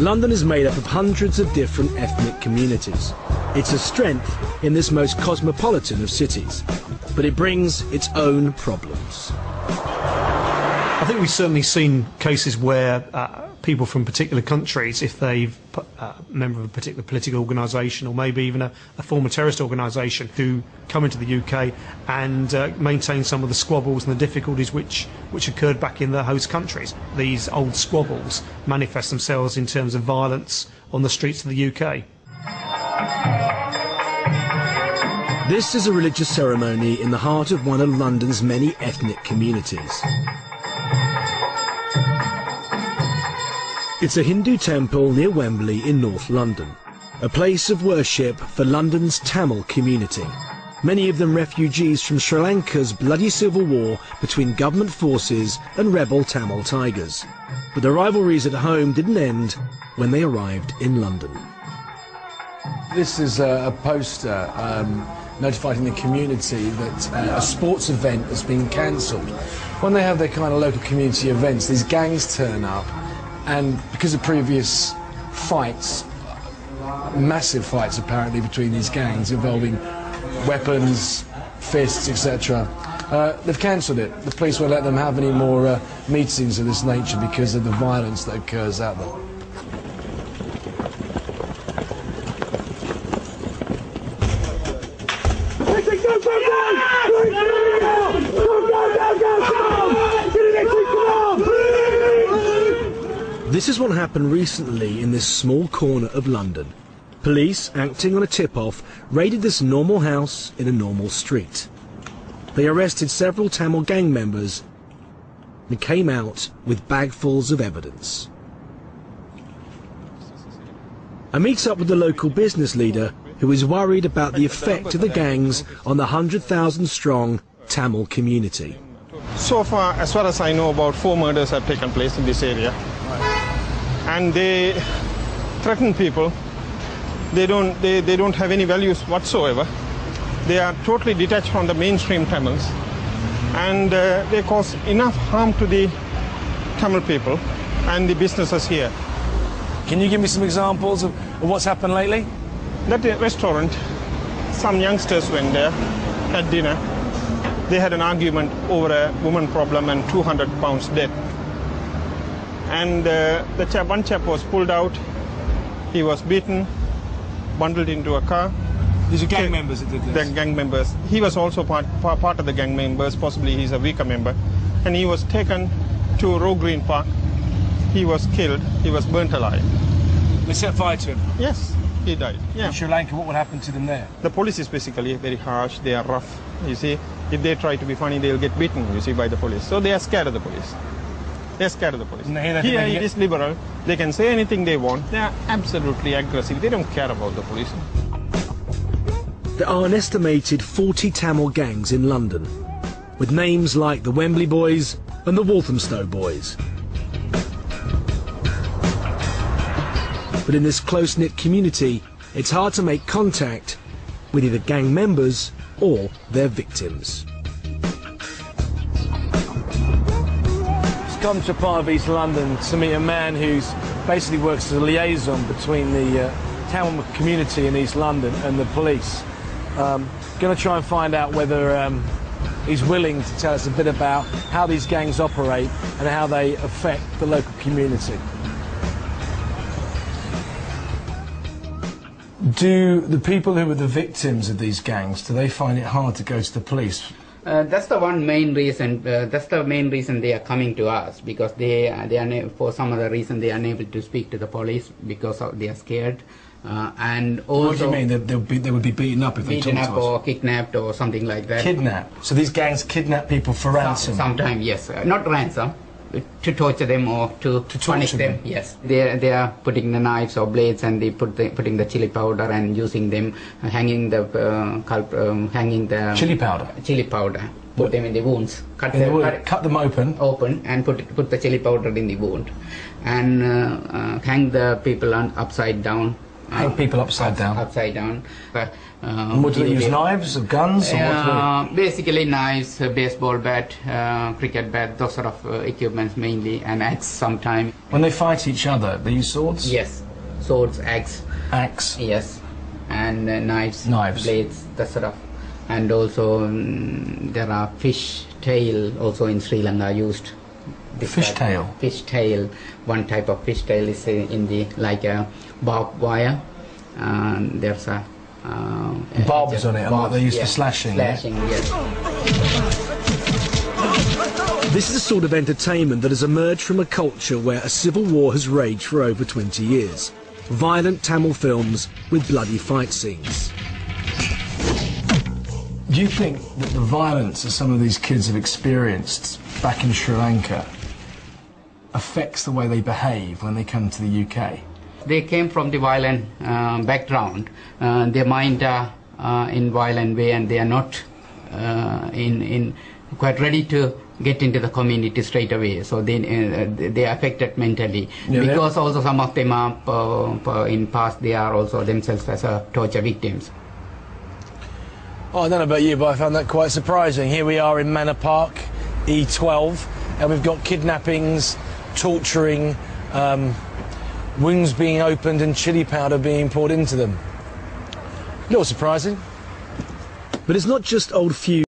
London is made up of hundreds of different ethnic communities. It's a strength in this most cosmopolitan of cities, but it brings its own problems. I think we've certainly seen cases where people from particular countries, if they've a member of a particular political organisation or maybe even a former terrorist organisation, who come into the UK and maintain some of the squabbles and the difficulties which occurred back in the host countries. These old squabbles manifest themselves in terms of violence on the streets of the UK. This is a religious ceremony in the heart of one of London's many ethnic communities. It's a Hindu temple near Wembley in North London, a place of worship for London's Tamil community. Many of them refugees from Sri Lanka's bloody civil war between government forces and rebel Tamil tigers. But the rivalries at home didn't end when they arrived in London. This is a poster notifying the community that a sports event has been cancelled. When they have their kind of local community events, these gangs turn up, and because of previous fights, massive fights apparently between these gangs involving weapons, fists, etc., they've cancelled it. The police won't let them have any more meetings of this nature because of the violence that occurs out there. This is what happened recently in this small corner of London. Police, acting on a tip-off, raided this normal house in a normal street. They arrested several Tamil gang members and came out with bagfuls of evidence. I meet up with the local business leader who is worried about the effect of the gangs on the 100,000-strong Tamil community. So far as I know, about 4 murders have taken place in this area. And they threaten people. They don't have any values whatsoever. They are totally detached from the mainstream Tamils, and they cause enough harm to the Tamil people and the businesses here. Can you give me some examples of what's happened lately? That restaurant, some youngsters went there, had dinner. They had an argument over a woman problem and £200 debt. And one chap was pulled out, he was beaten, bundled into a car. These are gang members that did this? The gang members. He was also part of the gang members, possibly he's a weaker member. And he was taken to Roe Green Park. He was killed, he was burnt alive. They set fire to him? Yes, he died. Yeah. In Sri Lanka, what would happen to them there? The police is basically very harsh, they are rough, you see. If they try to be funny, they'll get beaten, you see, by the police. So they are scared of the police. They're scared of the police. Here it is liberal. They can say anything they want. They are absolutely aggressive. They don't care about the police. There are an estimated 40 Tamil gangs in London, with names like the Wembley Boys and the Walthamstow Boys. But in this close-knit community, it's hard to make contact with either gang members or their victims. Come to a part of East London to meet a man who's basically works as a liaison between the Tamil community in East London and the police. Going to try and find out whether he's willing to tell us a bit about how these gangs operate and how they affect the local community. Do the people who are the victims of these gangs, do they find it hard to go to the police? That's the main reason. That's the main reason they are coming to us, because they are for some other reason they are unable to speak to the police because they are scared. And also, what do you mean? They would be beaten up if they talked to us? Beaten up or kidnapped or something like that. Kidnapped? So these gangs kidnap people for ransom? Sometimes, yes. Not ransom. To torture them or to punish them. Yes, they are putting the knives or blades, and they putting the chili powder and using them, hanging the chili powder. Chili powder. Put them in the wounds. Cut them open. Open and put the chili powder in the wound, and hang the people upside down Hang people upside down. Upside down. And what do they use? Knives or guns? Or what basically knives, baseball bat, cricket bat, those sort of equipments mainly, and axe sometimes. When they fight each other, they use swords? Yes, swords, axe. Axe? Yes, and knives, blades, that sort of. And also there are fish tail also in Sri Lanka used. Fish tail? Fish tail. One type of fish tail is in the like a barbed wire. There's a barbs on it, and what they use for slashing. Slashing, yes. This is a sort of entertainment that has emerged from a culture where a civil war has raged for over 20 years. Violent Tamil films with bloody fight scenes. Do you think that the violence that some of these kids have experienced back in Sri Lanka affects the way they behave when they come to the UK? They came from the violent background. Their mind are in violent way, and they are not in quite ready to get into the community straight away. So they are affected mentally, because also some of them are in past they are also themselves as torture victims. Oh, I don't know about you, but I found that quite surprising. Here we are in Manor Park, E12, and we've got kidnappings, torturing, wounds being opened and chili powder being poured into them. A little surprising. But it's not just old feuds.